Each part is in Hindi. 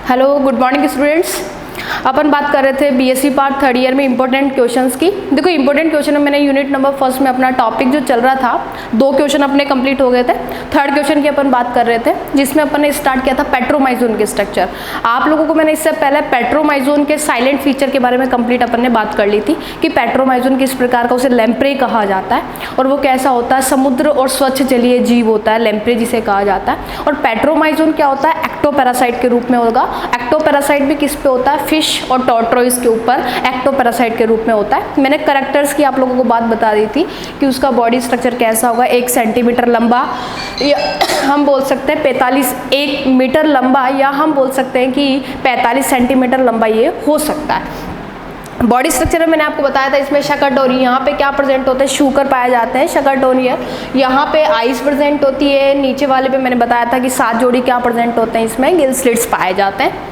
Hello, good morning students. अपन बात कर रहे थे बीएससी पार्ट थर्ड ईयर में इंपॉर्टेंट क्वेश्चंस की। देखो इंपॉर्टेंट क्वेश्चन में मैंने यूनिट नंबर फर्स्ट में अपना टॉपिक जो चल रहा था, 2 क्वेश्चन अपने कंप्लीट हो गए थे। थर्ड क्वेश्चन की अपन बात कर रहे थे जिसमें अपन ने स्टार्ट किया था पेट्रोमाइजोन के स्ट्रक्चर। आप लोगों को मैंने इससे पहले पेट्रोमाइजोन के साइलेंट फीचर के बारे में कंप्लीट अपन ने बात कर ली थी कि पेट्रोमाइजोन किस प्रकार का, उसे लैम्प्रे कहा जाता है और वो कैसा होता है, समुद्र और स्वच्छ जलीय जीव होता है, लैम्प्रे जिसे कहा जाता है। और पेट्रोमाइजोन क्या होता है, एक्टोपैरासाइट के रूप में होगा। एक्टोपैरासाइट भी किस पे होता है, फिश और टॉर्टोइस के ऊपर एक्टोपैरासाइट के रूप में होता है। मैंने करैक्टर्स की आप लोगों को बात बता दी थी कि उसका बॉडी स्ट्रक्चर कैसा होगा, 1 सेंटीमीटर लंबा, या हम बोल सकते हैं 1 मीटर लंबा, या हम बोल सकते हैं कि 45 सेंटीमीटर लंबा ये हो सकता है। बॉडी स्ट्रक्चर में मैंने आपको बताया था इसमें शकरटोनी, यहाँ पे क्या प्रेजेंट होते हैं, शूकर पाए जाते हैं, शकरटोनियर। यहाँ पे आइस प्रेजेंट होती है। नीचे वाले पे मैंने बताया था कि 7 जोड़ी क्या प्रेजेंट होते हैं, इसमें गिल स्लिट्स पाए जाते हैं।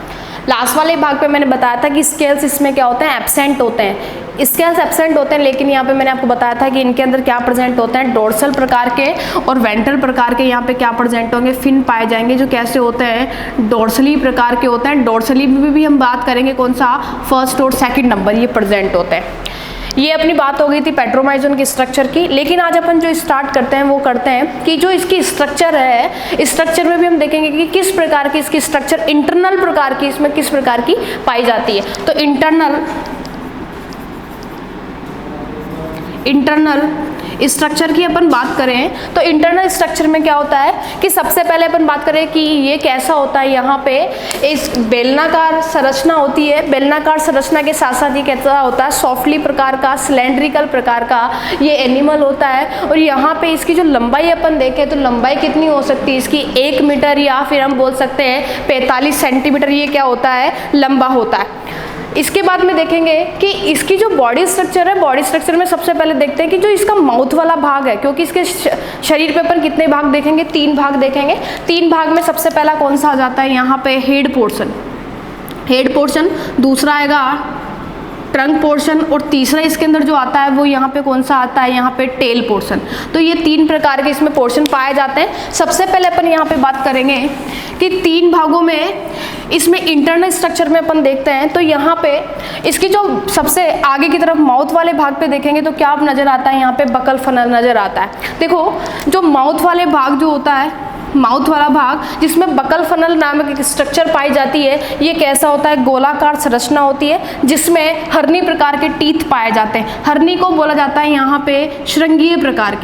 लास्ट वाले भाग पे मैंने बताया था कि स्केल्स इसमें क्या होते हैं, एब्सेंट होते हैं। स्केल्स एब्सेंट होते हैं, लेकिन यहाँ पे मैंने आपको बताया था कि इनके अंदर क्या प्रेजेंट होते हैं, डोर्सल प्रकार के और वेंट्रल प्रकार के। यहाँ पे क्या प्रेजेंट होंगे, फिन पाए जाएंगे जो कैसे होते हैं, डोर्सली प्रकार के होते हैं। डोर्सली में भी हम बात करेंगे कौन सा, फर्स्ट और सेकंड नंबर ये प्रेजेंट होते हैं। ये अपनी बात हो गई थी पेट्रोमाइजोन की स्ट्रक्चर की। लेकिन आज अपन जो स्टार्ट करते हैं वो करते हैं कि जो इसकी स्ट्रक्चर है, स्ट्रक्चर में भी हम देखेंगे कि किस प्रकार की इसकी स्ट्रक्चर, इंटरनल प्रकार की इसमें किस प्रकार की पाई जाती है। तो इंटरनल स्ट्रक्चर की अपन बात करें तो इंटरनल स्ट्रक्चर में क्या होता है कि सबसे पहले अपन बात करें कि ये कैसा होता है। यहाँ पे इस बेलनाकार संरचना होती है। बेलनाकार संरचना के साथ साथ ये कैसा होता है, सॉफ्टली प्रकार का, सिलेंड्रिकल प्रकार का ये एनिमल होता है। और यहाँ पे इसकी जो लंबाई अपन देखें तो लंबाई कितनी हो सकती है इसकी, 1 मीटर, या फिर हम बोल सकते हैं 45 सेंटीमीटर ये क्या होता है, लंबा होता है। इसके बाद में देखेंगे कि इसकी जो बॉडी स्ट्रक्चर है, बॉडी स्ट्रक्चर में सबसे पहले देखते हैं कि जो इसका माउथ वाला भाग है, क्योंकि इसके शरीर पे अपन कितने भाग देखेंगे, 3 भाग देखेंगे। 3 भाग में सबसे पहला कौन सा आ जाता है, यहाँ पे हेड पोर्शन, दूसरा आएगा ट्रंक पोर्शन, और तीसरा इसके अंदर जो आता है वो यहाँ पे कौन सा आता है, यहाँ पे टेल पोर्शन। तो ये 3 प्रकार के इसमें पोर्शन पाए जाते हैं। सबसे पहले अपन यहाँ पे बात करेंगे कि 3 भागों में इसमें इंटरनल स्ट्रक्चर में अपन देखते हैं तो यहाँ पे इसकी जो सबसे आगे की तरफ माउथ वाले भाग पे देखेंगे तो क्या नजर आता है, यहाँ पे बकल फनल नजर आता है। देखो जो माउथ वाले भाग जो होता है, माउथ वाला भाग जिसमें बकल फनल नामक एक स्ट्रक्चर पाई जाती है, ये कैसा होता है, गोलाकार संरचना होती है जिसमें हरनी प्रकार के टीथ पाए जाते हैं। हरनी को बोला जाता है यहाँ पे श्रृंगीय प्रकार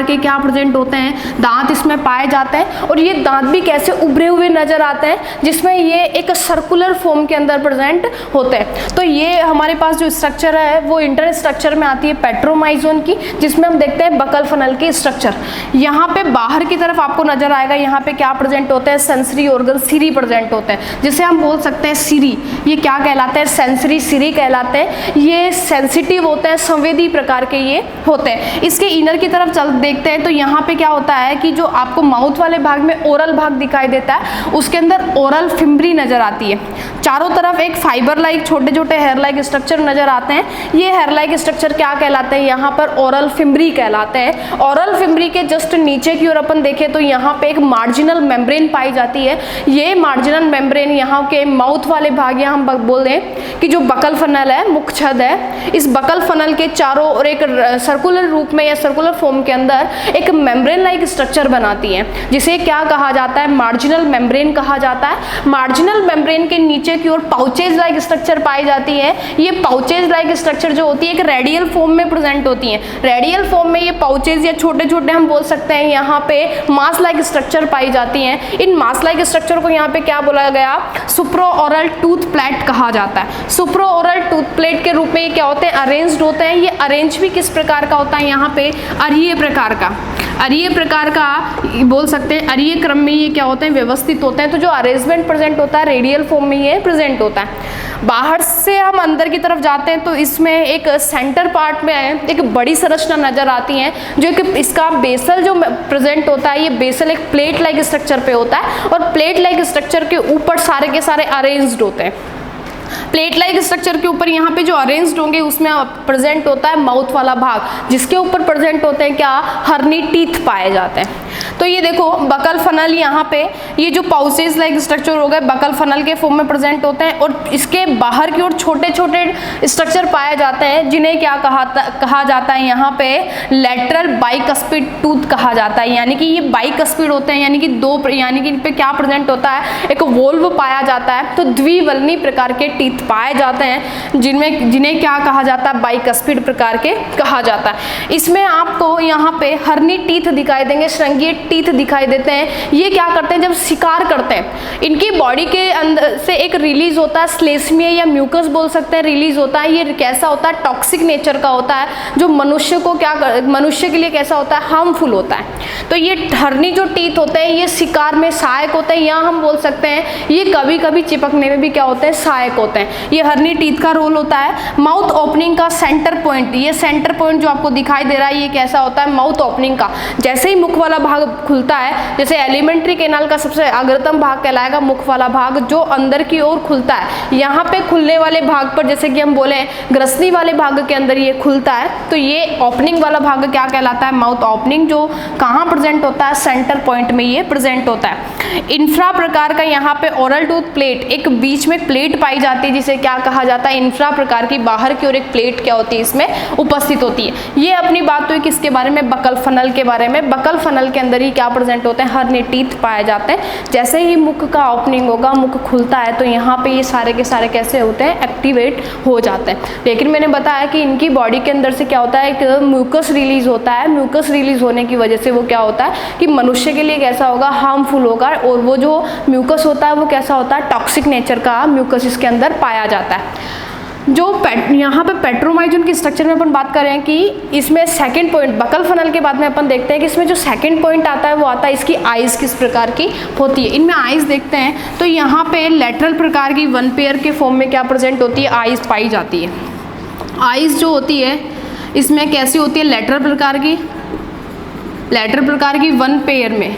के क्या प्रेजेंट होते हैं, दांत इसमें पाए जाते हैं। और ये दांत भी कैसे उभरे हुए नजर आते हैं, जिसमें ये एक सर्कुलर फॉर्म के अंदर प्रेजेंट होते हैं। तो ये हमारे पास जो स्ट्रक्चर है वो इंटर स्ट्रक्चर में आती है पेट्रोमाइजोन की, जिसमें हम देखते हैं बकल फनल की स्ट्रक्चर। यहाँ पे बाहर की तरफ आपको नजर आएगा, यहाँ पे क्या प्रेजेंट होते हैं, सेंसरी ऑर्गन, सिरी प्रेजेंट होते हैं, जिसे हम बोल सकते हैं सिरी। ये क्या कहलाते हैं, सेंसरी सिरी कहलाते हैं। ये सेंसिटिव होते हैं, संवेदी प्रकार के ये होते हैं। इसके इनर की तरफ चल देखते हैं तो यहाँ पे क्या होता है कि जो आपको माउथ वाले भाग में ओरल भाग दिखाई देता है, उसके अंदर ओरल फिम्बरी नजर आती है। चारों तरफ एक फाइबर लाइक छोटे छोटे हेयर लाइक स्ट्रक्चर नजर आते हैं। ये हेयर लाइक स्ट्रक्चर क्या कहलाते हैं, यहाँ पर ओरल फिम्बरी कहलाते हैं। ओरल फिम्बरी के जस्ट नीचे की ओर अपन देखें तो यहाँ पे एक मार्जिनल मेम्ब्रेन पाई जाती है। ये मार्जिनल मेम्ब्रेन यहाँ के माउथ वाले भाग, यहाँ हम बोल दें कि जो बकल फनल है, मुख छद है, इस बकल फनल के चारों और एक सर्कुलर रूप में या सर्कुलर फॉर्म के अंदर एक मेम्ब्रेन लाइक स्ट्रक्चर बनाती है, जिसे क्या कहा जाता है, मार्जिनल मेम्ब्रेन कहा जाता है। मार्जिनल मेम्ब्रेन के नीचे की ओर पाउचेज लाइक स्ट्रक्चर पाई जाती है। ये पाउचेज लाइक स्ट्रक्चर जो होती है एक रेडियल फॉर्म में प्रेजेंट होती है। रेडियल फॉर्म में ये पाउचेज या छोटे छोटे हम बोल सकते हैं यहाँ पे मास लाइक स्ट्रक्चर पाई जाती हैं। इन मास लाइक स्ट्रक्चर को यहाँ पे क्या बोला गया, सुप्रो-ओरल टूथ प्लेट कहा जाता है। सुप्रो-ओरल टूथ प्लेट के रूप में ये क्या होते हैं, अरेंज्ड होते हैं। ये अरेंज भी किस प्रकार का होता है, यहाँ पे अरीय प्रकार का बोल सकते हैं। अरीय क्रम में ये क्या होते हैं, व्यवस्थित होते हैं। तो जो अरेंजमेंट प्रेजेंट होता है रेडियल फॉर्म में ये प्रेजेंट होता है। बाहर से हम अंदर की तरफ जाते हैं तो इसमें एक सेंटर पार्ट में एक बड़ी संरचना नजर आती है, जो कि इसका बेसल जो प्रेजेंट होता है, ये बेसल एक प्लेट लाइक स्ट्रक्चर पे होता है और प्लेट लाइक स्ट्रक्चर के ऊपर सारे के सारे अरेंज्ड होते हैं। प्लेट लाइक स्ट्रक्चर के ऊपर यहाँ पे जो अरेंज्ड होंगे उसमें प्रेजेंट होता है माउथ वाला भाग, जिसके ऊपर प्रेजेंट होते हैं क्या, हर्नी टीथ पाए जाते हैं। तो ये देखो बकल फनल, यहाँ पे ये जो पाउचेस लाइक स्ट्रक्चर हो गए बकल फनल के फॉर्म में प्रेजेंट होते हैं, और इसके बाहर की ओर छोटे छोटे स्ट्रक्चर पाए जाते हैं जिन्हें क्या कहा जाता है, यहाँ पे लेटरल बाइकस्पिड टूथ कहा जाता है। यानी कि ये बाइकस्पिड होते हैं, यानी कि यानी कि इन पे क्या प्रेजेंट होता है, एक वोल्व पाया जाता है। तो द्विवल्नी प्रकार के टीथ पाए जाते हैं जिन्हें क्या कहा जाता है, बाइकस्पिड प्रकार के कहा जाता है। इसमें आपको यहाँ पे हर्नी टीथ दिखाई देंगे, श्रृंगीय टीथ दिखाई देते हैं। ये क्या करते हैं, जब शिकार करते हैं इनकी बॉडी के अंदर से एक रिलीज होता है, श्लेष्मीय या म्यूकस बोल सकते हैं, रिलीज होता है। ये कैसा होता है, टॉक्सिक नेचर का होता है, जो मनुष्य के लिए कैसा होता है, हार्मफुल होता है। तो ये हर्नी जो टीथ होते हैं ये शिकार में सहायक होते हैं, या हम बोल सकते हैं ये कभी कभी चिपकने में भी क्या होते हैं, सहायक होते हैं। ये हर्नी टीथ का रोल होता है। माउथ ओपनिंग का सेंटर पॉइंट, ये सेंटर पॉइंट जो आपको दिखाई दे रहा है ये कैसा होता है, माउथ ओपनिंग का। जैसे ही मुख वाला भाग खुलता है, जैसे एलिमेंट्री कैनाल का सबसे अग्रतम भाग कहलाएगा मुख वाला भाग, जो अंदर की ओर खुलता है। यहाँ पे खुलने वाले भाग पर जैसे कि हम बोले ग्रसनी वाले भाग के अंदर ये खुलता है, तो ये ओपनिंग वाला भाग क्या कहलाता है, माउथ ओपनिंग, जो कहाँ प्रेजेंट होता है, सेंटर पॉइंट में ये प्रेजेंट होता है। इंफ्रा प्रकार का यहाँ पे ओरल टूथ प्लेट, एक बीच में प्लेट पाई जाती है जिसे क्या कहा जाता है, इंफ्रा प्रकार की बाहर की ओर एक प्लेट क्या होती है इसमें उपस्थित होती है। ये अपनी बात हुई किसके बारे में, बकल फनल के बारे में। बकल फनल के अंदर ही क्या प्रेजेंट होते हैं, हर्नी टीथ पाए जाते हैं। जैसे ही मुख का ओपनिंग होगा, मुख खुलता है, तो यहाँ पे ये सारे के सारे कैसे होते हैं, एक्टिवेट हो जाते हैं। लेकिन मैंने बताया कि इनकी बॉडी के अंदर से क्या होता है, एक म्यूकस रिलीज होता है। म्यूकस रिलीज होने की वजह से वो क्या होता है कि मनुष्य के लिए कैसा होगा, हार्मफुल होगा, और वो जो म्यूकस होता है वो कैसा होता है, टॉक्सिक नेचर का म्यूकस इसके अंदर पाया जाता है। जो यहाँ पे पेट्रोमाइजन के स्ट्रक्चर में अपन बात कर रहे हैं कि इसमें सेकंड पॉइंट, बकल फनल के बाद में अपन देखते हैं कि इसमें जो सेकंड पॉइंट आता है वो आता है इसकी आइज़ किस प्रकार की होती है। इनमें आइज़ देखते हैं तो यहाँ पे लेटरल प्रकार की वन पेयर के फॉर्म में क्या प्रेजेंट होती है, आइज़ पाई जाती है। आइज़ जो होती है इसमें कैसी होती है, लेटरल प्रकार की वन पेयर में,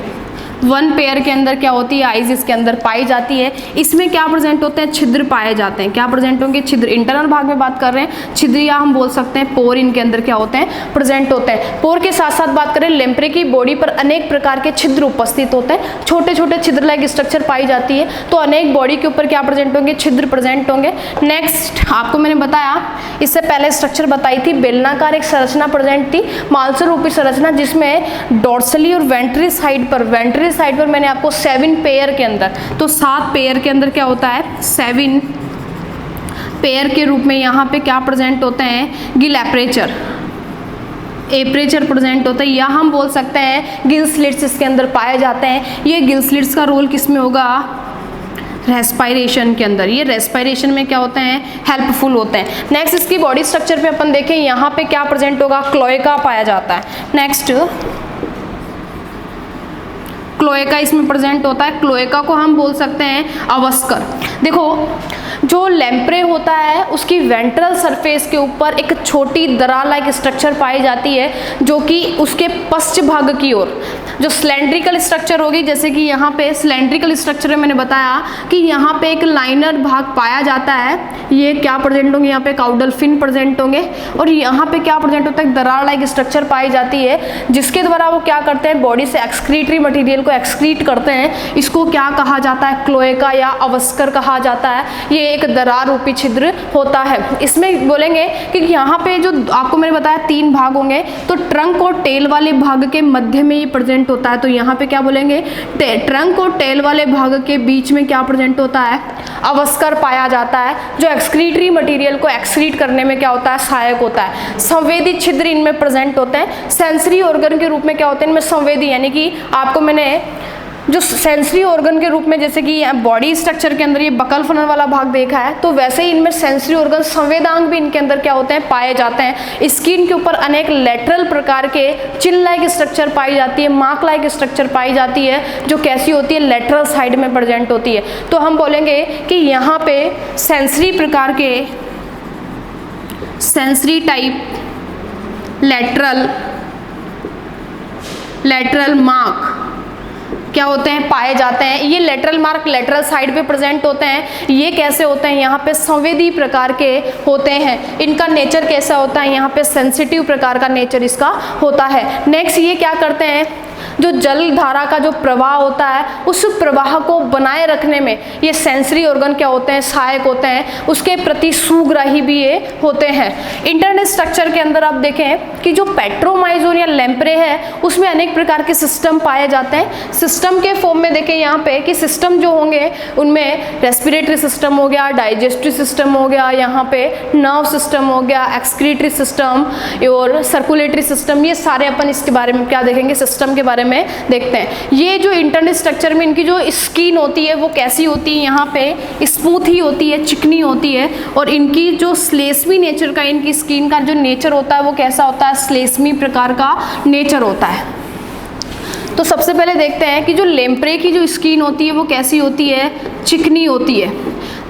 वन पेयर के अंदर क्या होती है, आइज इसके अंदर पाई जाती है। इसमें क्या प्रेजेंट होते हैं, छिद्र पाए जाते हैं। क्या प्रेजेंट होंगे, छिद्र। इंटरनल भाग में बात कर रहे हैं, छिद्र या हम बोल सकते हैं पोर इनके अंदर क्या होते हैं, प्रेजेंट होते हैं। पोर के साथ साथ बात करें, लेम्प्रे की बॉडी पर अनेक प्रकार के छिद्र उपस्थित होते हैं, छोटे छोटे छिद्र लाइक स्ट्रक्चर पाई जाती है। तो अनेक बॉडी के ऊपर क्या प्रेजेंट होंगे, छिद्र प्रेजेंट होंगे। नेक्स्ट आपको मैंने बताया, इससे पहले स्ट्रक्चर बताई थी, बेलनाकार एक संरचना प्रेजेंट थी, मालसर रूपी संरचना, जिसमें डोर्सली और वेंट्री साइड पर मैंने आपको 7 पेयर के अंदर, तो 7 पेयर के अंदर क्या होता है, 7 पेयर के रूप में यहाँ पे क्या प्रेजेंट होते हैं, गिल एपरेचर प्रेजेंट होता है, या हम बोल सकते हैं गिल स्लिट्स इसके अंदर पाए जाते हैं। ये गिल स्लिट्स का रोल किस में होगा, रेस्पायरेशन के अंदर। ये रेस्पायरेशन में क्या होते हैं, हेल्पफुल होते हैं। नेक्स्ट इसकी बॉडी स्ट्रक्चर पे अपन देखें, यहाँ पे क्या प्रेजेंट होगा, क्लोएका पाया जाता है। नेक्स्ट क्लोएका इसमें प्रेजेंट होता है। क्लोएका को हम बोल सकते हैं अवस्कर। देखो जो लेम्प्रे होता है उसकी वेंट्रल सरफेस के ऊपर एक छोटी दरार लाइक स्ट्रक्चर पाई जाती है, जो कि उसके पश्च भाग की ओर जो सिलेंड्रिकल स्ट्रक्चर होगी, जैसे कि यहाँ पे सिलेंड्रिकल स्ट्रक्चर में मैंने बताया कि यहाँ पे एक लाइनर भाग पाया जाता है। ये क्या प्रेजेंट होंगे, यहाँ पे काउडल फिन प्रेजेंट होंगे, और यहाँ पे क्या प्रेजेंट होता है, दरार लाइक स्ट्रक्चर पाई जाती है, जिसके द्वारा वो क्या करते हैं, बॉडी से एक्सक्रीटरी मटेरियल को एक्सक्रीट करते हैं। इसको क्या कहा जाता है, क्लोएका या अवस्कर कहा जाता है। ये एक दरार रूपी छिद्र होता है। इसमें बोलेंगे कि यहाँ पे जो आपको मैंने बताया 3 भाग होंगे, तो ट्रंक और टेल वाले भाग के मध्य में ये प्रेजेंट होता है। तो यहाँ पे क्या बोलेंगे, ट्रंक और टेल वाले भाग के बीच में क्या प्रेजेंट होता है, अवस्कर पाया जाता है, जो एक्सक्रीटरी मटेरियल को एक्सक्रीट करने में क्या होता है, सहायक होता है। संवेदी छिद्र इनमें प्रेजेंट होते हैं। सेंसरी ऑर्गन के रूप में क्या होते हैं इनमें, संवेदी, यानी कि आपको मैंने जो सेंसरी ऑर्गन के रूप में, जैसे कि बॉडी स्ट्रक्चर के अंदर ये बकल फनल वाला भाग देखा है, तो वैसे ही इनमें सेंसरी ऑर्गन, संवेदांग भी इनके अंदर क्या होते हैं, पाए जाते हैं। स्किन के ऊपर अनेक लेटरल प्रकार के चिन लाइक स्ट्रक्चर पाई जाती है, मार्क लाइक स्ट्रक्चर पाई जाती है, जो कैसी होती है, लेटरल साइड में प्रेजेंट होती है। तो हम बोलेंगे कि यहाँ पे सेंसरी प्रकार के, सेंसरी टाइप लेटरल मार्क क्या होते हैं, पाए जाते हैं। ये लेटरल मार्क लेटरल साइड पे प्रेजेंट होते हैं। ये कैसे होते हैं, यहाँ पे संवेदी प्रकार के होते हैं। इनका नेचर कैसा होता है, यहाँ पे सेंसिटिव प्रकार का नेचर इसका होता है। नेक्स्ट ये क्या करते हैं, जो जल धारा का जो प्रवाह होता है उस प्रवाह को बनाए रखने में ये सेंसरी ऑर्गन क्या होते हैं, सहायक होते हैं। उसके प्रति सुग्राही भी ये होते हैं। इंटरनल स्ट्रक्चर के अंदर आप देखें कि जो पेट्रोमाइजोन या लैम्प्रे है उसमें अनेक प्रकार के सिस्टम पाए जाते हैं। सिस्टम के फॉर्म में देखें यहाँ पे कि सिस्टम जो होंगे उनमें रेस्पिरेटरी सिस्टम हो गया, डाइजेस्टिव सिस्टम हो गया, यहाँ पे नर्व सिस्टम हो गया, एक्सक्रीटरी सिस्टम और सर्कुलेटरी सिस्टम। ये सारे अपन इसके बारे में क्या देखेंगे, सिस्टम के बारे में देखते हैं। ये जो इंटरनल स्ट्रक्चर में इनकी जो स्किन होती है वो कैसी होती है, यहाँ पे स्मूथ ही होती है, चिकनी होती है। और इनकी जो श्लेष्मी नेचर का, इनकी स्किन का जो नेचर होता है वो कैसा होता है, श्लेष्मी प्रकार का नेचर होता है। तो सबसे पहले देखते हैं कि जो लैम्प्रे की जो स्किन होती है वो कैसी होती है, चिकनी होती है।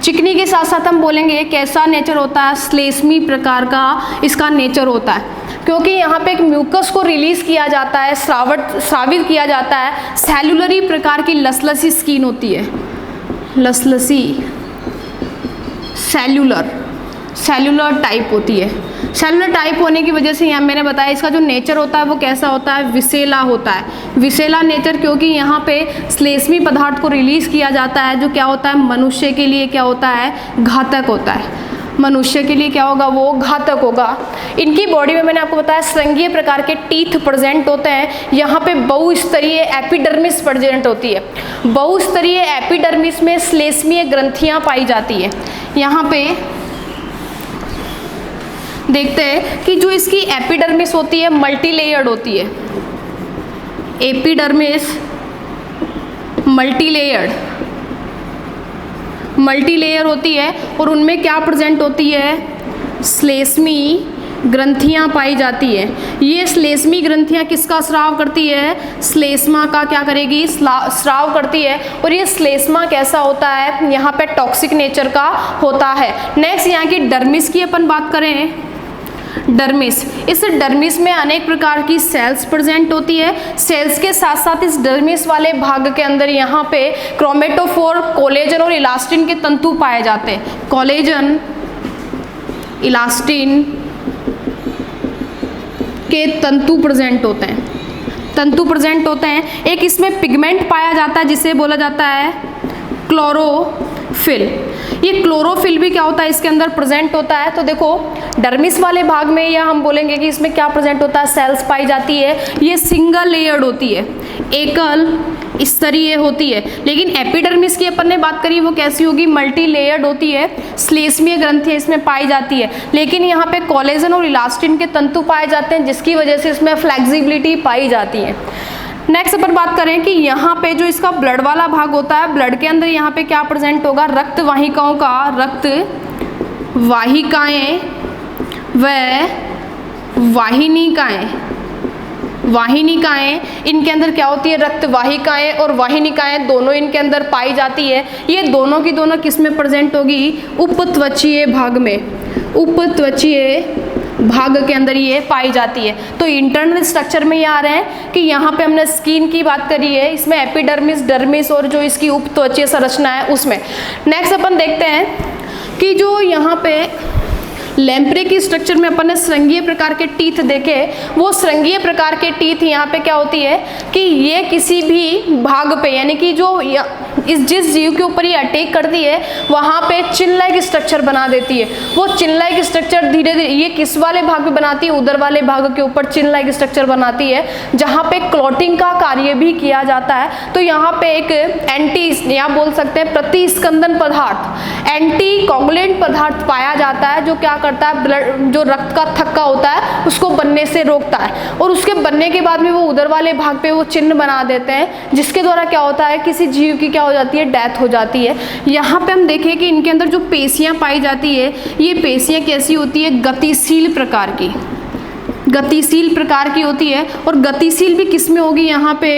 चिकनी के साथ साथ हम बोलेंगे कैसा नेचर होता है, श्लेष्मी प्रकार का इसका नेचर होता है, क्योंकि यहाँ पे एक म्यूकस को रिलीज किया जाता है, स्रावित किया जाता है। सेलुलरी प्रकार की लसलसी स्किन होती है, लसलसी सेलुलर टाइप होती है। सेलुलर टाइप होने की वजह से यहाँ मैंने बताया इसका जो नेचर होता है वो कैसा होता है, विसेला होता है। विसेला नेचर क्योंकि यहाँ पे श्लेष्मी पदार्थ को रिलीज किया जाता है जो क्या होता है, मनुष्य के लिए क्या होता है, घातक होता है। मनुष्य के लिए क्या होगा, वो घातक होगा। इनकी बॉडी में मैंने आपको बताया श्रृंगीय प्रकार के टीथ प्रेजेंट होते हैं। यहाँ पे बहुस्तरीय एपिडर्मिस प्रेजेंट होती है। बहुस्तरीय एपिडर्मिस में श्लेष्मीय ग्रंथियाँ पाई जाती है। यहाँ पे देखते हैं कि जो इसकी एपिडर्मिस होती है मल्टी लेयर्ड होती है। एपिडर्मिस मल्टी लेयर होती है और उनमें क्या प्रेजेंट होती है, श्लेष्मी ग्रंथियां पाई जाती है। ये श्लेष्मी ग्रंथियां किसका स्राव करती है, श्लेष्मा का क्या करेगी, स्राव करती है। और ये श्लेष्मा कैसा होता है, यहाँ पे टॉक्सिक नेचर का होता है। नेक्स्ट यहाँ की डर्मिस की अपन बात करें, डर्मिस, इस डर्मिस में अनेक प्रकार की सेल्स प्रेजेंट होती है। सेल्स के साथ साथ इस डर्मिस वाले भाग के अंदर यहाँ पे क्रोमेटोफोर, कोलेजन और इलास्टिन के तंतु पाए जाते हैं। कोलेजन, इलास्टिन के तंतु प्रेजेंट होते हैं। एक इसमें पिगमेंट पाया जाता है जिसे बोला जाता है क्लोरोफिल। ये क्लोरोफिल भी क्या होता है, इसके अंदर प्रेजेंट होता है। तो देखो डर्मिस वाले भाग में या हम बोलेंगे कि इसमें क्या प्रेजेंट होता है, सेल्स पाई जाती है। ये सिंगल लेयर्ड होती है, एकल स्तरीय होती है। लेकिन एपिडर्मिस की अपन ने बात करी वो कैसी होगी, मल्टी लेयर्ड होती है। श्लेष्मीय ग्रंथियां इसमें पाई जाती है। लेकिन यहाँ पे कोलेजन और इलास्टिन के तंतु पाए जाते हैं जिसकी वजह से इसमें फ्लेक्सिबिलिटी पाई जाती है। नेक्स्ट अपन बात करें कि यहाँ पे जो इसका ब्लड वाला भाग होता है, ब्लड के अंदर यहाँ पे क्या प्रेजेंट होगा, रक्त वाहिकाओं का, रक्त वाहिकाएं व वाहिनिकाएं इनके अंदर क्या होती है, रक्त वाहिकाएं और वाहिनिकाएं दोनों इनके अंदर पाई जाती है। ये दोनों की दोनों किस में प्रेजेंट होगी, उपत्वचीय भाग में, उपत्वचीय भाग के अंदर ये पाई जाती है। तो इंटरनल स्ट्रक्चर में ये आ रहे हैं कि यहाँ पे हमने स्किन की बात करी है, इसमें एपिडर्मिस, डर्मिस और जो इसकी उपत्वचीय संरचना है उसमें। नेक्स्ट अपन देखते हैं कि जो यहाँ पे लैम्प्रे की स्ट्रक्चर में अपन ने श्रृंगीय प्रकार के टीथ देखे। वो श्रृंगीय प्रकार के टीथ यहाँ पे क्या होती है कि ये किसी भी भाग पे, यानी कि जो जिस जीव के ऊपर ये अटैक करती है वहाँ पे चिन लाइक स्ट्रक्चर बना देती है। वो चिन लाइक स्ट्रक्चर धीरे धीरे ये किस वाले भाग पे बनाती है, उधर वाले भाग के ऊपर चिन लाइक स्ट्रक्चर बनाती है जहाँ पे क्लॉटिंग का कार्य भी किया जाता है। तो यहाँ पे एक एंटी, या बोल सकते हैं प्रतिस्कंदन पदार्थ, एंटी कोगुलेंट पदार्थ पाया जाता है जो क्या करता है, ब्लड जो रक्त का थक्का होता है उसको बनने से रोकता है। और उसके बनने के बाद में वो उधर वाले भाग पे वो चिन्ह बना देते हैं जिसके द्वारा क्या होता है, किसी जीव की क्या हो जाती है, डेथ हो जाती है। यहाँ पे हम देखें कि इनके अंदर जो पेशियां पाई जाती है, ये पेशियां कैसी होती है, गतिशील प्रकार की होती है। और गतिशील भी किस में होगी, यहाँ पे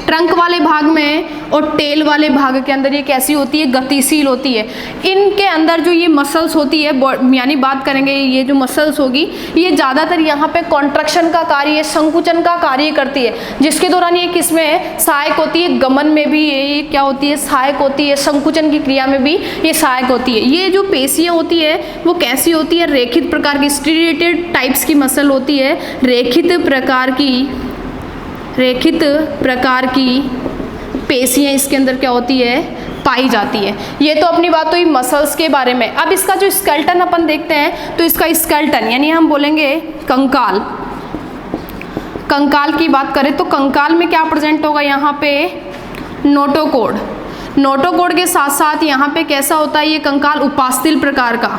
ट्रंक वाले भाग में और टेल वाले भाग के अंदर ये कैसी होती है, गतिशील होती है। इनके अंदर जो ये मसल्स होती है, यानी बात करेंगे ये जो मसल्स होगी ये ज़्यादातर यहाँ पे कॉन्ट्रैक्शन का कार्य, संकुचन का कार्य करती है, जिसके दौरान ये किसमें सहायक होती है, गमन में भी ये क्या होती है, सहायक होती है, संकुचन की क्रिया में भी ये सहायक होती है। ये जो पेशियाँ होती है वो कैसी होती है, रेखित प्रकार की, स्टेरिएटेड टाइप्स की मसल होती है, रेखित प्रकार की पेशियाँ इसके अंदर क्या होती है, पाई जाती है। ये तो अपनी बात हुई मसल्स के बारे में। अब इसका जो स्केलेटन अपन देखते हैं, तो इसका स्केलेटन यानी हम बोलेंगे कंकाल, कंकाल की बात करें तो कंकाल में क्या प्रेजेंट होगा, यहाँ पे नोटोकॉर्ड, नोटोकॉर्ड के साथ साथ यहाँ पे कैसा होता है ये कंकाल, उपास्थि प्रकार का,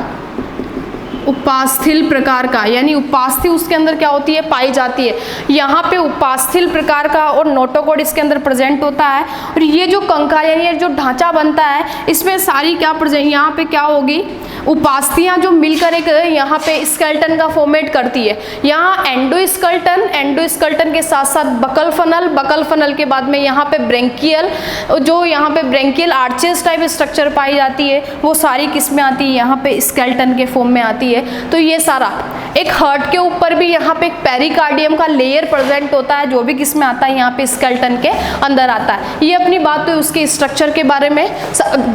उपास्थि प्रकार का, यानी उपास्थि उसके अंदर क्या होती है, पाई जाती है। यहाँ पे उपास्थि प्रकार का और नोटोकॉर्ड इसके अंदर प्रेजेंट होता है। और ये जो कंकाल यानी ये जो ढांचा बनता है इसमें सारी क्या प्रेजेंट, यहाँ पे क्या होगी, उपास्थियाँ जो मिलकर एक यहाँ पे स्केलेटन का फॉर्मेट करती है। यहाँ एंडोस्केलेटन, एंडोस्केलेटन के साथ साथ बकल फनल, बकल फनल के बाद में यहाँ पे ब्रेंकियल, जो यहाँ पे ब्रेंकियल आर्चेस टाइप स्ट्रक्चर पाई जाती है, वो सारी किस में आती है, यहाँ पे स्केलेटन के फॉर्म में आती है। तो ये सारा एक हार्ट के ऊपर भी यहाँ पे एक पेरिकार्डियम का लेयर प्रेजेंट होता है, जो भी किस में आता है, यहाँ पे स्केलेटन के अंदर आता है। ये अपनी बात हुई उसके स्ट्रक्चर के बारे में।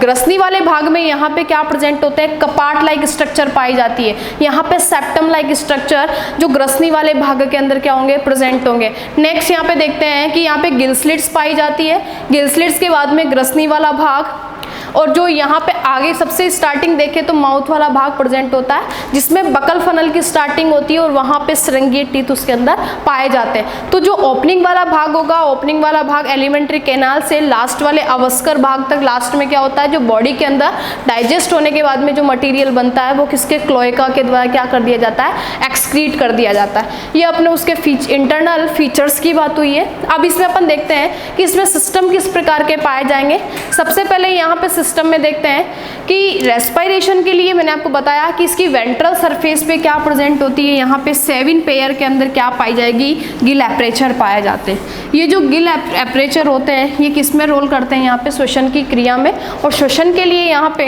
ग्रसनी वाले भाग में यहाँ पे क्या प्रेजेंट होता है, कपाट लाइक स्ट्रक्चर पाई जाती है। यहाँ पे सेप्टम लाइक स्ट्रक्चर जो ग्रसनी वाले भाग के अंदर क्या होंगे, प्रेजेंट होंगे। नेक्स्ट यहाँ पे देखते हैं कि यहाँ पे गिल स्लिट्स पाई जाती है। गिल स्लिट्स के बाद में ग्रसनी वाला भाग, और जो यहाँ पे आगे सबसे स्टार्टिंग देखें तो माउथ वाला भाग प्रेजेंट होता है, जिसमें बकल फनल की स्टार्टिंग होती है और वहाँ पे श्रृंगीय टीथ उसके अंदर पाए जाते हैं। तो जो ओपनिंग वाला भाग होगा, ओपनिंग वाला भाग एलिमेंट्री कैनाल से लास्ट वाले अवस्कर भाग तक, लास्ट में क्या होता है, जो बॉडी के अंदर डाइजेस्ट होने के बाद में जो मटीरियल बनता है वो किसके, क्लोएका के द्वारा क्या कर दिया जाता है, एक्सक्रीट कर दिया जाता है। ये अपने उसके इंटरनल फीचर्स की बात हुई है। अब इसमें अपन देखते हैं कि इसमें सिस्टम किस प्रकार के पाए जाएंगे। सबसे पहले यहाँ पे सिस्टम में देखते हैं कि रेस्पिरेशन के लिए मैंने आपको बताया कि इसकी वेंट्रल सरफेस पे क्या प्रेजेंट होती है, यहाँ पे 7 पेयर के अंदर क्या पाई जाएगी, गिल एपरेचर पाए जाते हैं। ये जो गिल एपरेचर होते हैं ये किस में रोल करते हैं, यहाँ पे श्वसन की क्रिया में। और श्वसन के लिए यहाँ पे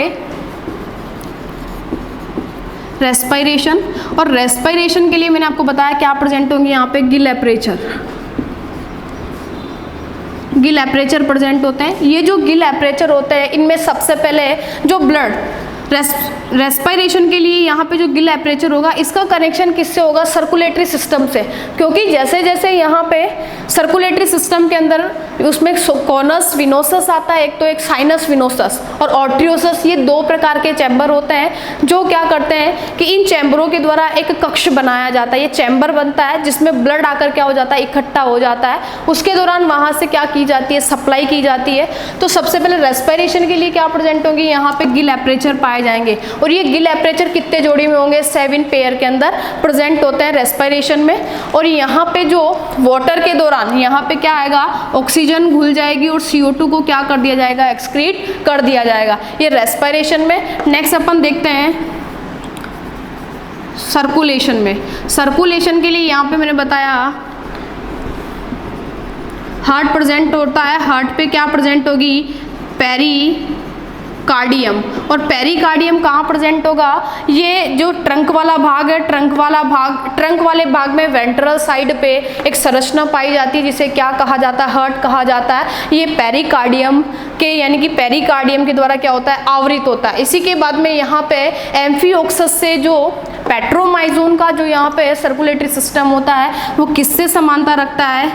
रेस्पिरेशन, और रेस्पिरेशन के लिए मैंने आपको बताया क्या प्रेजेंट होंगे, यहाँ पे Gill aperture, Gill aperture present होते हैं। ये जो गिल एपरेचर होते हैं इनमें सबसे पहले जो ब्लड रेस्पिरेशन के लिए यहाँ पे जो गिल एपरेचर होगा इसका कनेक्शन किससे होगा, सर्कुलेटरी सिस्टम से, क्योंकि जैसे जैसे यहाँ पे सर्कुलेटरी सिस्टम के अंदर उसमें कॉनस विनोसस आता है, एक तो एक साइनस विनोसस और ऑर्ट्रियोसस, ये 2 प्रकार के चैम्बर होते हैं जो क्या करते हैं कि इन चैम्बरों के द्वारा एक कक्ष बनाया जाता है। ये चैम्बर बनता है जिसमें ब्लड आकर क्या हो जाता है, इकट्ठा हो जाता है। उसके दौरान वहाँ से क्या की जाती है, सप्लाई की जाती है। तो सबसे पहले रेस्पिरेशन के लिए क्या प्रेजेंट होंगे, यहाँ पे गिल एपरेचर पाए जाएंगे। और ये गिल एपरेचर कितने जोड़ी में होंगे, 7 पेयर के अंदर प्रेजेंट होते हैं रेस्पिरेशन में। और यहाँ पे जो वाटर के दौरान यहाँ पे क्या आएगा, ऑक्सीजन घुल जाएगी और CO2 को क्या कर दिया जाएगा, एक्सक्रीट कर दिया जाएगा, ये रेस्पिरेशन में। नेक्स्ट अपन देखते हैं सर्कुलेशन में। सर्कुलेशन के लिए यहाँ पे मैंने बताया हार्ट प्रेजेंट होता है। हार्ट पे क्या प्रेजेंट होगी, पेरिकार्डियम। और पेरिकार्डियम कहाँ प्रेजेंट होगा, ये जो ट्रंक वाला भाग है, ट्रंक वाले भाग में वेंट्रल साइड पे एक संरचना पाई जाती है जिसे क्या कहा जाता है, हार्ट कहा जाता है। ये पेरिकार्डियम के यानी कि पेरिकार्डियम के द्वारा क्या होता है, आवृत होता है। इसी के बाद में यहाँ पे एम्फिओक्सस से जो पेट्रोमाइजोन का जो यहाँ पे सर्कुलेटरी सिस्टम होता है वो किससे समानता रखता है,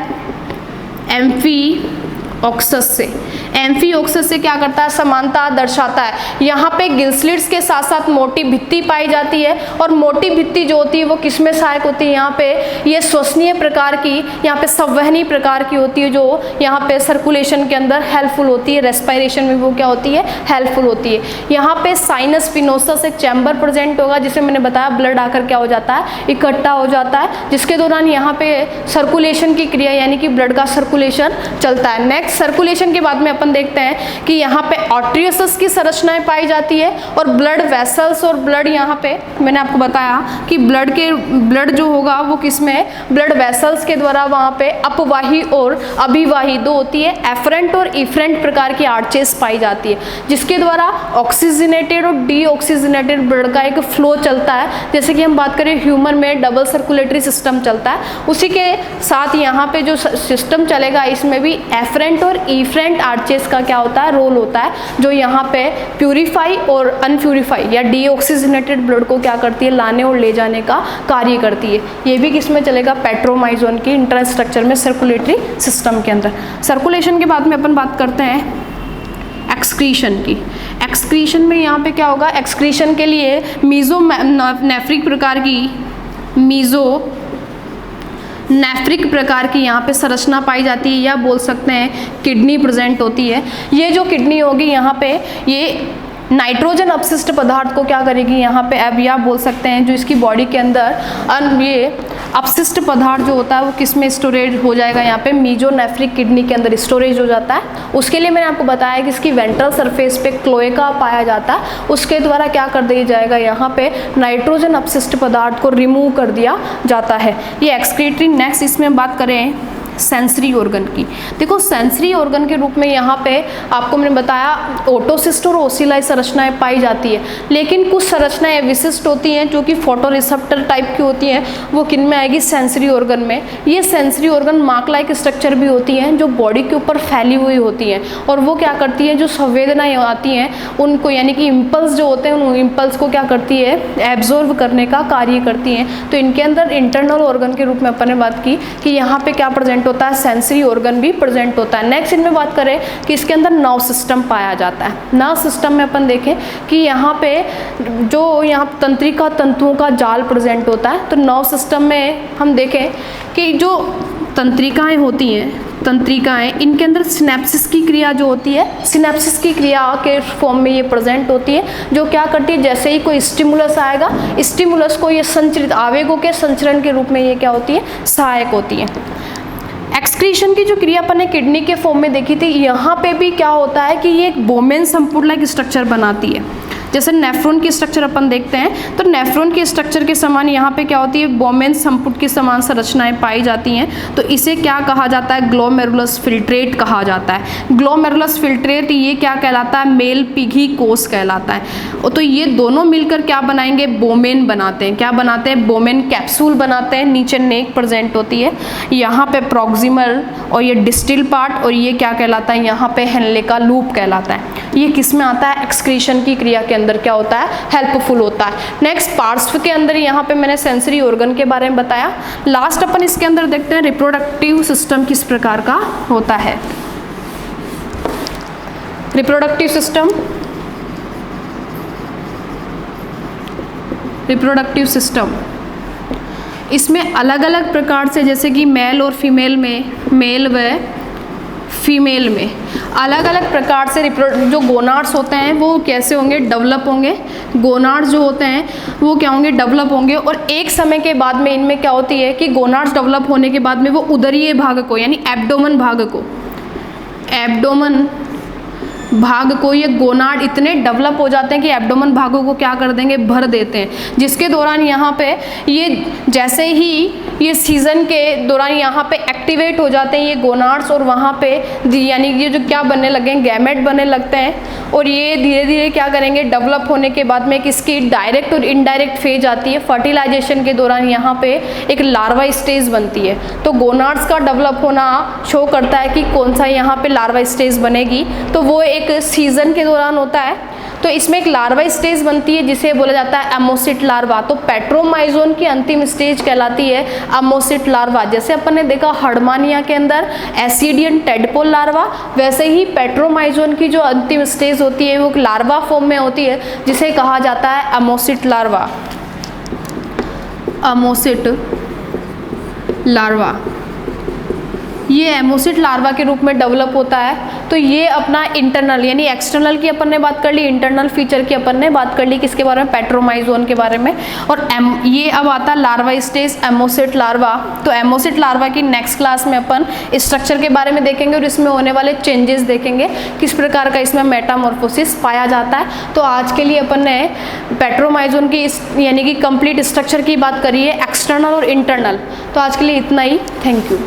एम्फिओक्सस से। एम्फिओक्सस से क्या करता है, समानता दर्शाता है। यहाँ पे गिल स्लिट्स के साथ साथ मोटी भित्ति पाई जाती है, और मोटी भित्ति जो होती है वो किस में सहायक होती है, यहाँ पे ये श्वसनीय प्रकार की, यहाँ पे संवहनी प्रकार की होती है, जो यहाँ पे सर्कुलेशन के अंदर हेल्पफुल होती है। रेस्पिरेशन में वो क्या होती है, हेल्पफुल होती है। यहाँ पे साइनस विनोसस एक चैम्बर प्रेजेंट होगा जिसे मैंने बताया ब्लड आकर क्या हो जाता है, इकट्ठा हो जाता है, जिसके दौरान यहाँ पे सर्कुलेशन की क्रिया यानी कि ब्लड का सर्कुलेशन चलता है। नेक्स्ट सर्कुलेशन के बाद में अपन अपन देखते हैं कि यहाँ पे आर्टरियोसिस की संरचनाएं पाई जाती है और ब्लड वेसल्स और ब्लड, यहाँ पे मैंने आपको बताया कि ब्लड जो होगा वो किस में है, ब्लड वेसल्स के द्वारा वहाँ पे अपवाही और अभिवाही दो होती है, एफरेंट और इफरेंट प्रकार की आर्चेस पाई जाती है, जिसके द्वारा ऑक्सीजनेटेड और डीऑक्सीजनेटेड ब्लड का एक फ्लो चलता है। जैसे कि हम बात करें ह्यूमन में डबल सर्कुलेटरी सिस्टम चलता है, उसी के साथ यहाँ पे जो सिस्टम चलेगा इसमें भी एफरेंट और इफरेंट आर्चेस का क्या होता है, रोल होता है, जो यहाँ पे प्यूरिफाई और अनप्यूरिफाई या डीऑक्सीजनेटेड ब्लड को क्या करती है, लाने और ले जाने का कार्य करती है। ये भी किस में चलेगा, पेट्रोमाइजोन की इंट्रास्ट्रक्चर में, सर्कुलेटरी सिस्टम के अंदर। सर्कुलेशन के बाद में अपन बात करते हैं एक्सक्रीशन की। एक्सक्रीशन में यहाँ पे क्या होगा, एक्सक्रीशन के लिए मीजोनेफ्रिक प्रकार की यहाँ पे संरचना पाई जाती है, या बोल सकते हैं किडनी प्रेजेंट होती है। ये जो किडनी होगी यहाँ पे, ये नाइट्रोजन अपशिष्ट पदार्थ को क्या करेगी यहाँ पे, अब या बोल सकते हैं जो इसकी बॉडी के अंदर ये अपशिष्ट पदार्थ जो होता है वो किस में स्टोरेज हो जाएगा, यहाँ पे मीजोनेफ्रिक किडनी के अंदर स्टोरेज हो जाता है। उसके लिए मैंने आपको बताया कि इसकी वेंट्रल सरफेस पे क्लोएका पाया जाता है, उसके द्वारा क्या कर दिया जाएगा, यहाँ पे नाइट्रोजन अपशिष्ट पदार्थ को रिमूव कर दिया जाता है। ये एक्सक्रीटरी। नेक्स्ट इसमें बात करें सेंसरी ऑर्गन की। देखो सेंसरी ऑर्गन के रूप में यहाँ पे आपको मैंने बताया ओटोसिस्ट और ओसिलाई संरचनाएं पाई जाती है, लेकिन कुछ संरचनाएं विशिष्ट होती हैं जो कि फोटो रिसेप्टर टाइप की होती हैं, वो किन में आएगी, सेंसरी ऑर्गन में। ये sensory organ mark like structure भी होती हैं जो बॉडी के ऊपर फैली हुई होती हैं, और वो क्या करती हैं, जो संवेदनाएं आती हैं उनको, यानी कि इम्पल्स जो होते हैं उन इम्पल्स को क्या करती है, एब्जॉर्व करने का कार्य करती हैं। तो इनके अंदर इंटरनल ऑर्गन के रूप में अपन ने बात की कि यहाँ पे क्या प्रेजेंट होता है, सेंसरी ऑर्गन भी प्रेजेंट होता है। नेक्स्ट इनमें बात करें कि इसके अंदर नर्व सिस्टम पाया जाता है। नर्व सिस्टम में अपन देखें कि यहाँ पे जो यहाँ तंत्रिका तंतुओं का जाल प्रेजेंट होता है, तो नर्व सिस्टम में हम देखें कि जो तंत्रिकाएं होती हैं, तंत्रिकाएं, इनके अंदर सिनेप्सिस की क्रिया जो होती है, सिनेप्सिस की क्रिया के फॉर्म में ये प्रेजेंट होती है, जो क्या करती है, जैसे ही कोई स्टिमुलस आएगा, स्टिमुलस को ये संचरित आवेगों के संचरण के रूप में ये क्या होती है, सहायक होती है। एक्सक्रीशन की जो क्रिया अपन ने किडनी के फॉर्म में देखी थी, यहाँ पे भी क्या होता है कि ये एक बोमेन संपूर्ण लाइक स्ट्रक्चर बनाती है। जैसे नेफ्रॉन की स्ट्रक्चर अपन देखते हैं, तो नेफ्रॉन की स्ट्रक्चर के समान यहाँ पे क्या होती है, बोमेन संपुट के समान संरचनाएं पाई जाती हैं। तो इसे क्या कहा जाता है, ग्लोमेरुलस फिल्ट्रेट कहा जाता है। ग्लोमेरुलस फिल्ट्रेट ये क्या कहलाता है, मेल पिघी कोष कहलाता है। तो ये दोनों मिलकर क्या बनाएंगे, बोमेन बनाते हैं। क्या बनाते हैं, बोमेन कैप्सूल बनाते हैं। नीचे नेक प्रेजेंट होती है, यहाँ पे प्रॉक्सिमल और ये डिस्टल पार्ट, और ये क्या कहलाता है, यहाँ पे हेनले का लूप कहलाता है। ये किस में आता है, एक्सक्रीशन की क्रिया के अंदर क्या होता है, हेल्पफुल होता है। नेक्स्ट पार्ट्स के अंदर यहाँ पे मैंने सेंसरी ऑर्गन के बारे में बताया। लास्ट अपन इसके अंदर देखते हैं रिप्रोडक्टिव सिस्टम किस प्रकार का होता है। रिप्रोडक्टिव सिस्टम, रिप्रोडक्टिव सिस्टम इसमें अलग अलग प्रकार से, जैसे कि मेल और फीमेल में, मेल व फीमेल में अलग अलग प्रकार से जो गोनाड्स होते हैं वो कैसे होंगे, डेवलप होंगे। गोनाड्स जो होते हैं वो क्या होंगे, डेवलप होंगे। और एक समय के बाद में इनमें क्या होती है कि गोनाड्स डेवलप होने के बाद में वो उदरीय भाग को, यानी एब्डोमेन भाग को ये गोनाड इतने डेवलप हो जाते हैं कि एब्डोमेन भागों को क्या कर देंगे, भर देते हैं। जिसके दौरान यहाँ पे ये जैसे ही ये सीजन के दौरान यहाँ पे एक्टिवेट हो जाते हैं ये गोनाड्स, और वहाँ पे यानी ये जो क्या बनने लगे हैं, गैमेट बनने लगते हैं। और ये धीरे धीरे क्या करेंगे, डेवलप होने के बाद में किसकी डायरेक्ट और इनडायरेक्ट फेज आती है। फर्टिलाइजेशन के दौरान यहाँ पे एक लार्वा स्टेज बनती है। तो गोनाड्स का डेवलप होना शो करता है कि कौन सा यहाँ पे लार्वा स्टेज बनेगी, तो वो एक सीजन के दौरान होता है। तो इसमें एक लार्वा स्टेज बनती है जिसे बोला जाता है एमोसिट लार्वा। तो पेट्रोमाइजोन की अंतिम स्टेज कहलाती है एमोसिट लार्वा। जैसे अपन ने देखा हर्डमानिया के अंदर एसिडियन टेडपोल लार्वा, वैसे ही पेट्रोमाइजोन की जो अंतिम स्टेज होती है वो लार्वा फॉर्म में होती है जिसे कहा जाता है एमोसिट लार्वा। एमोसिट लार्वा। ये एमोसिट लार्वा के रूप में डेवलप होता है। तो ये अपना इंटरनल यानी एक्सटर्नल की अपन ने बात कर ली, इंटरनल फीचर की अपन ने बात कर ली, किसके बारे में, पेट्रोमाइजोन के बारे में। और ये अब आता लार्वा स्टेज एमोसिट लार्वा। तो एमोसिट लार्वा की नेक्स्ट क्लास में अपन स्ट्रक्चर के बारे में देखेंगे और इसमें होने वाले चेंजेस देखेंगे, किस प्रकार का इसमें मेटामॉर्फोसिस पाया जाता है। तो आज के लिए अपन ने पेट्रोमाइजोन की यानी कि कंप्लीट स्ट्रक्चर की बात करी है, एक्सटर्नल और इंटरनल। तो आज के लिए इतना ही, थैंक यू।